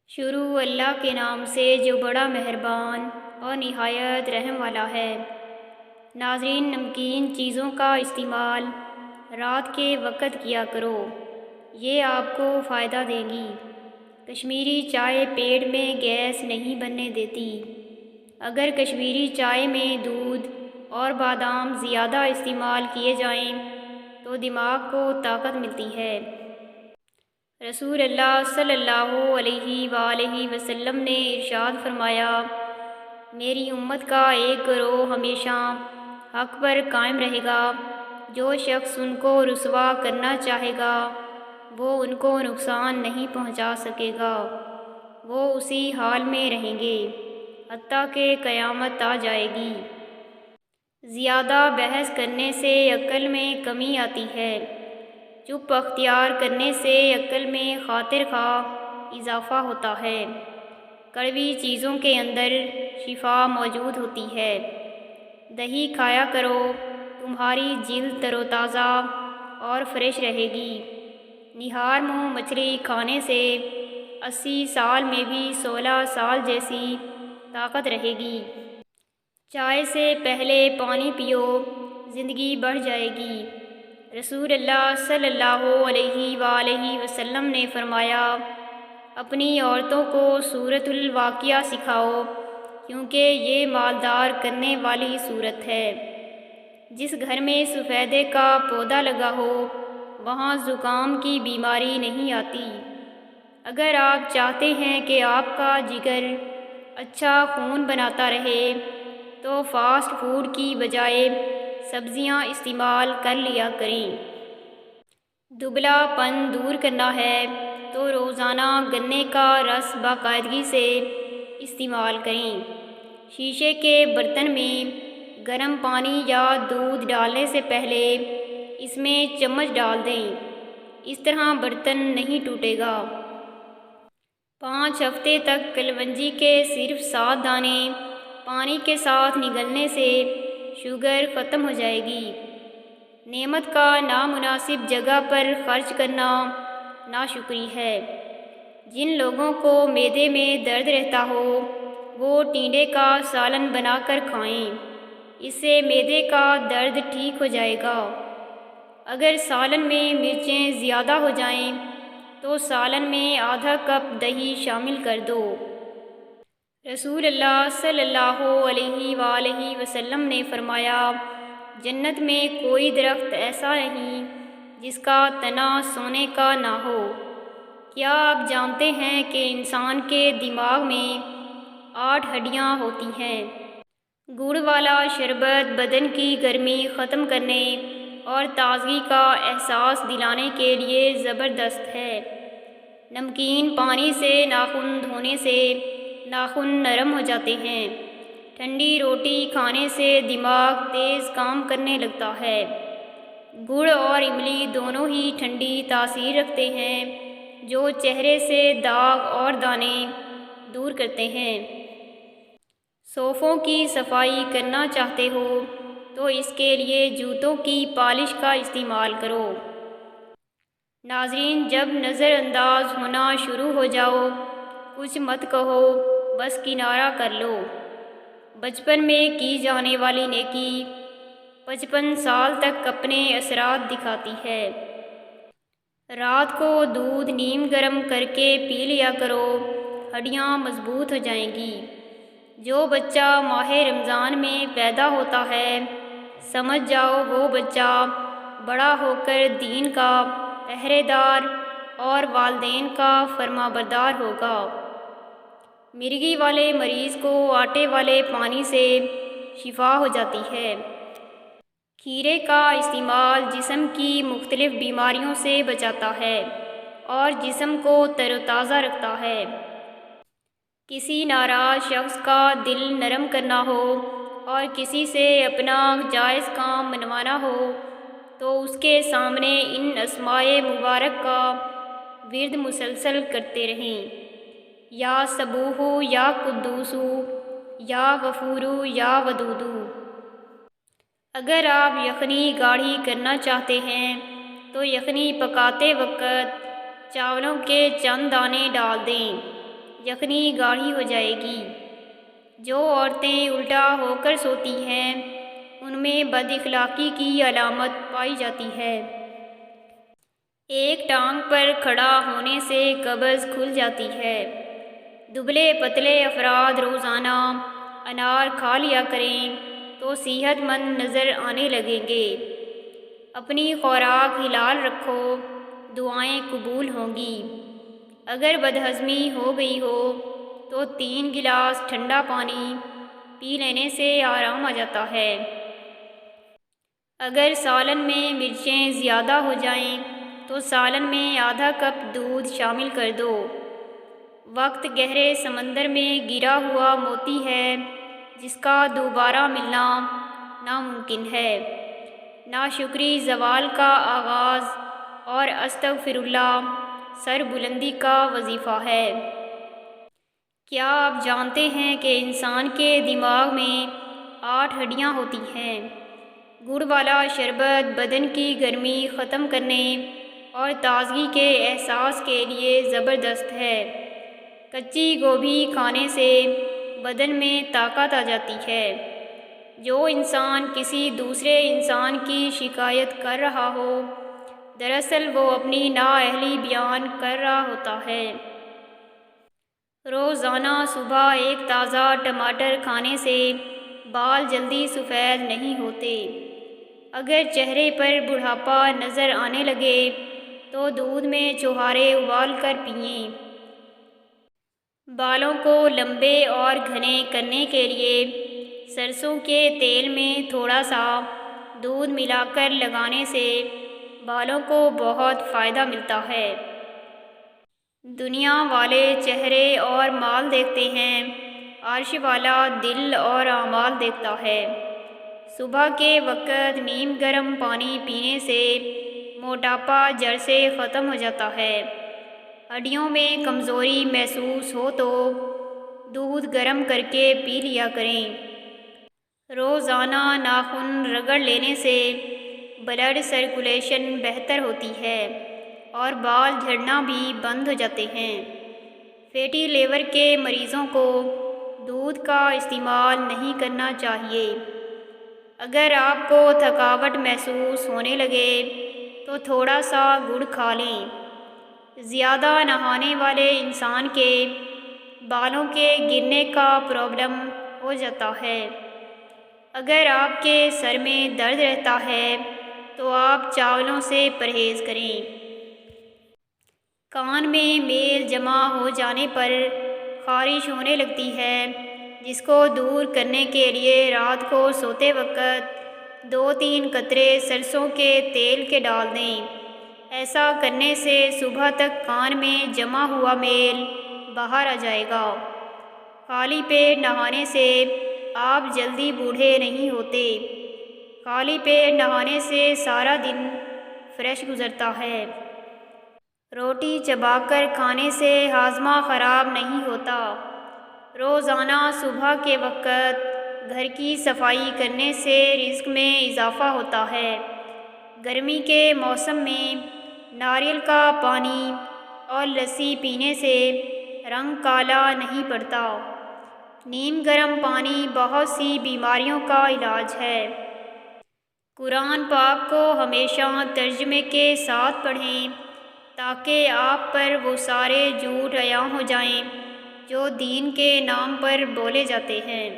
شروع اللہ کے نام سے جو بڑا مہربان اور نہایت رحم والا ہے۔ ناظرین، نمکین چیزوں کا استعمال رات کے وقت کیا کرو، یہ آپ کو فائدہ دے گی۔ کشمیری چائے پیٹ میں گیس نہیں بننے دیتی۔ اگر کشمیری چائے میں دودھ اور بادام زیادہ استعمال کیے جائیں تو دماغ کو طاقت ملتی ہے۔ رسول اللہ صلی اللہ علیہ وآلہ وسلم نے ارشاد فرمایا، میری امت کا ایک گروہ ہمیشہ حق پر قائم رہے گا۔ جو شخص ان کو رسوا کرنا چاہے گا وہ ان کو نقصان نہیں پہنچا سکے گا، وہ اسی حال میں رہیں گے حتیٰ کہ قیامت آ جائے گی۔ زیادہ بحث کرنے سے عقل میں کمی آتی ہے، چپ اختیار کرنے سے عقل میں خاطر خواہ اضافہ ہوتا ہے۔ کڑوی چیزوں کے اندر شفا موجود ہوتی ہے۔ دہی کھایا کرو، تمہاری جلد تر و تازہ اور فریش رہے گی۔ نہار منہ مچھلی کھانے سے 80 سال میں بھی 16 سال جیسی طاقت رہے گی۔ چائے سے پہلے پانی پیو، زندگی بڑھ جائے گی۔ رسول اللہ صلی اللہ علیہ وآلہ وسلم نے فرمایا، اپنی عورتوں کو سورۃ الواقعہ سکھاؤ کیونکہ یہ مالدار کرنے والی سورت ہے۔ جس گھر میں سفیدے کا پودا لگا ہو وہاں زکام کی بیماری نہیں آتی۔ اگر آپ چاہتے ہیں کہ آپ کا جگر اچھا خون بناتا رہے تو فاسٹ فوڈ کی بجائے سبزیاں استعمال کر لیا کریں۔ دبلا پن دور کرنا ہے تو روزانہ گنے کا رس باقاعدگی سے استعمال کریں۔ شیشے کے برتن میں گرم پانی یا دودھ ڈالنے سے پہلے اس میں چمچ ڈال دیں، اس طرح برتن نہیں ٹوٹے گا۔ 5 ہفتے تک کلونجی کے صرف 7 دانے پانی کے ساتھ نگلنے سے شوگر ختم ہو جائے گی۔ نعمت کا نامناسب جگہ پر خرچ کرنا ناشکری ہے۔ جن لوگوں کو معدے میں درد رہتا ہو وہ ٹینڈے کا سالن بنا کر کھائیں، اس سے معدے کا درد ٹھیک ہو جائے گا۔ اگر سالن میں مرچیں زیادہ ہو جائیں تو سالن میں آدھا کپ دہی شامل کر دو۔ رسول اللہ صلی اللہ علیہ وآلہ وسلم نے فرمایا، جنت میں کوئی درخت ایسا نہیں جس کا تنا سونے کا نہ ہو۔ کیا آپ جانتے ہیں کہ انسان کے دماغ میں 8 ہڈیاں ہوتی ہیں؟ گڑ والا شربت بدن کی گرمی ختم کرنے اور تازگی کا احساس دلانے کے لیے زبردست ہے۔ نمکین پانی سے ناخن دھونے سے ناخن نرم ہو جاتے ہیں۔ ٹھنڈی روٹی کھانے سے دماغ تیز کام کرنے لگتا ہے۔ گڑ اور املی دونوں ہی ٹھنڈی تاثیر رکھتے ہیں جو چہرے سے داغ اور دانے دور کرتے ہیں۔ صوفوں کی صفائی کرنا چاہتے ہو تو اس کے لیے جوتوں کی پالش کا استعمال کرو۔ ناظرین، جب نظر انداز ہونا شروع ہو جاؤ کچھ مت کہو، بس کنارہ کر لو۔ بچپن میں کی جانے والی نیکی 55 سال تک اپنے اثرات دکھاتی ہے۔ رات کو دودھ نیم گرم کر کے پی لیا کرو، ہڈیاں مضبوط ہو جائیں گی۔ جو بچہ ماہ رمضان میں پیدا ہوتا ہے سمجھ جاؤ وہ بچہ بڑا ہو کر دین کا پہرے دار اور والدین کا فرما بردار ہوگا۔ مرگی والے مریض کو آٹے والے پانی سے شفا ہو جاتی ہے۔ کھیرے کا استعمال جسم کی مختلف بیماریوں سے بچاتا ہے اور جسم کو تر و تازہ رکھتا ہے۔ کسی ناراض شخص کا دل نرم کرنا ہو اور کسی سے اپنا جائز کام منوانا ہو تو اس کے سامنے ان اسمائے مبارک کا ورد مسلسل کرتے رہیں، یا صبوح، یا قدوس، یا غفور، یا ودود۔ اگر آپ یخنی گاڑھی کرنا چاہتے ہیں تو یخنی پکاتے وقت چاولوں کے چند دانے ڈال دیں، یخنی گاڑھی ہو جائے گی۔ جو عورتیں الٹا ہو کر سوتی ہیں ان میں بد اخلاقی کی علامت پائی جاتی ہے۔ ایک ٹانگ پر کھڑا ہونے سے قبض کھل جاتی ہے۔ دبلے پتلے افراد روزانہ انار کھا لیا کریں تو صحت مند نظر آنے لگیں گے۔ اپنی خوراک حلال رکھو، دعائیں قبول ہوں گی۔ اگر بدہضمی ہو گئی ہو تو 3 گلاس ٹھنڈا پانی پی لینے سے آرام آ جاتا ہے۔ اگر سالن میں مرچیں زیادہ ہو جائیں تو سالن میں آدھا کپ دودھ شامل کر دو۔ وقت گہرے سمندر میں گرا ہوا موتی ہے جس کا دوبارہ ملنا ناممکن ہے۔ ناشکری زوال کا آغاز اور استغفر اللہ سر بلندی کا وظیفہ ہے۔ کیا آپ جانتے ہیں کہ انسان کے دماغ میں 8 ہڈیاں ہوتی ہیں؟ گڑ والا شربت بدن کی گرمی ختم کرنے اور تازگی کے احساس کے لیے زبردست ہے۔ کچی گوبھی کھانے سے بدن میں طاقت آ جاتی ہے۔ جو انسان کسی دوسرے انسان کی شکایت کر رہا ہو دراصل وہ اپنی نااہلی بیان کر رہا ہوتا ہے۔ روزانہ صبح ایک تازہ ٹماٹر کھانے سے بال جلدی سفید نہیں ہوتے۔ اگر چہرے پر بڑھاپا نظر آنے لگے تو دودھ میں چھوہارے ابال کر پئیں۔ بالوں کو لمبے اور گھنے کرنے کے لیے سرسوں کے تیل میں تھوڑا سا دودھ ملا کر لگانے سے بالوں کو بہت فائدہ ملتا ہے۔ دنیا والے چہرے اور مال دیکھتے ہیں، عرش والا دل اور اعمال دیکھتا ہے۔ صبح کے وقت نیم گرم پانی پینے سے موٹاپا جڑ سے ختم ہو جاتا ہے۔ ہڈیوں میں کمزوری محسوس ہو تو دودھ گرم کر کے پی لیا کریں۔ روزانہ ناخن رگڑ لینے سے بلڈ سرکولیشن بہتر ہوتی ہے اور بال جھڑنا بھی بند ہو جاتے ہیں۔ فیٹی لیور کے مریضوں کو دودھ کا استعمال نہیں کرنا چاہیے۔ اگر آپ کو تھکاوٹ محسوس ہونے لگے تو تھوڑا سا گڑ کھا لیں۔ زیادہ نہانے والے انسان کے بالوں کے گرنے کا پرابلم ہو جاتا ہے۔ اگر آپ کے سر میں درد رہتا ہے تو آپ چاولوں سے پرہیز کریں۔ کان میں میل جمع ہو جانے پر خارش ہونے لگتی ہے جس کو دور کرنے کے لیے رات کو سوتے وقت 2-3 قطرے سرسوں کے تیل کے ڈال دیں۔ ایسا کرنے سے صبح تک کان میں جمع ہوا میل باہر آ جائے گا۔ خالی پیٹ نہانے سے آپ جلدی بوڑھے نہیں ہوتے۔ خالی پیٹ نہانے سے سارا دن فریش گزرتا ہے۔ روٹی چبا کر کھانے سے ہاضمہ خراب نہیں ہوتا۔ روزانہ صبح کے وقت گھر کی صفائی کرنے سے رزق میں اضافہ ہوتا ہے۔ گرمی کے موسم میں ناریل کا پانی اور لسی پینے سے رنگ کالا نہیں پڑتا۔ نیم گرم پانی بہت سی بیماریوں کا علاج ہے۔ قرآن پاک کو ہمیشہ ترجمے کے ساتھ پڑھیں تاکہ آپ پر وہ سارے جھوٹ عیاں ہو جائیں جو دین کے نام پر بولے جاتے ہیں۔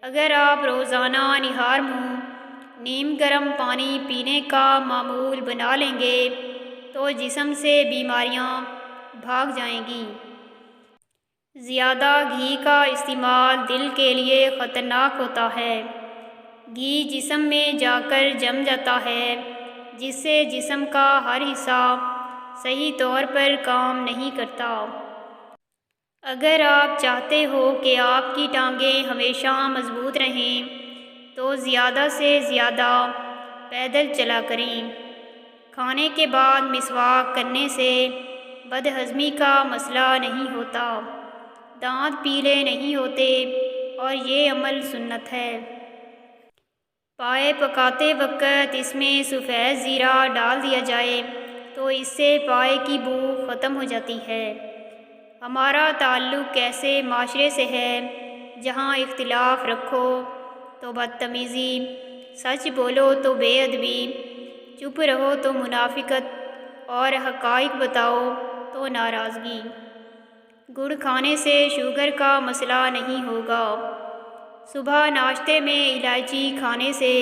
اگر آپ روزانہ نہار منہ نیم گرم پانی پینے کا معمول بنا لیں گے تو جسم سے بیماریاں بھاگ جائیں گی۔ زیادہ گھی کا استعمال دل کے لیے خطرناک ہوتا ہے۔ گھی جسم میں جا کر جم جاتا ہے جس سے جسم کا ہر حصہ صحیح طور پر کام نہیں کرتا۔ اگر آپ چاہتے ہو کہ آپ کی ٹانگیں ہمیشہ مضبوط رہیں تو زیادہ سے زیادہ پیدل چلا کریں۔ کھانے کے بعد مسواک کرنے سے بدہضمی کا مسئلہ نہیں ہوتا، دانت پیلے نہیں ہوتے اور یہ عمل سنت ہے۔ پائے پکاتے وقت اس میں سفید زیرہ ڈال دیا جائے تو اس سے پائے کی بو ختم ہو جاتی ہے۔ ہمارا تعلق کیسے معاشرے سے ہے جہاں اختلاف رکھو تو بدتمیزی، سچ بولو تو بے ادبی، چپ رہو تو منافقت اور حقائق بتاؤ تو ناراضگی۔ گڑ کھانے سے شوگر کا مسئلہ نہیں ہوگا، صبح ناشتے میں الائچی کھانے سے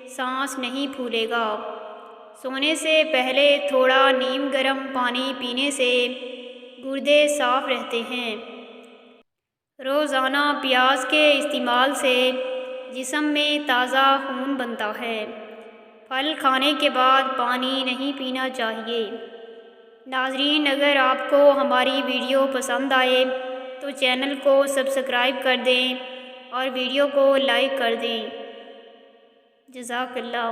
سانس نہیں پھولے گا، سونے سے پہلے تھوڑا نیم گرم پانی پینے سے گردے صاف رہتے ہیں۔ روزانہ پیاز کے استعمال سے جسم میں تازہ خون بنتا ہے۔ پھل کھانے کے بعد پانی نہیں پینا چاہیے۔ ناظرین، اگر آپ کو ہماری ویڈیو پسند آئے تو چینل کو سبسکرائب کر دیں اور ویڈیو کو لائک کر دیں۔ جزاک اللہ۔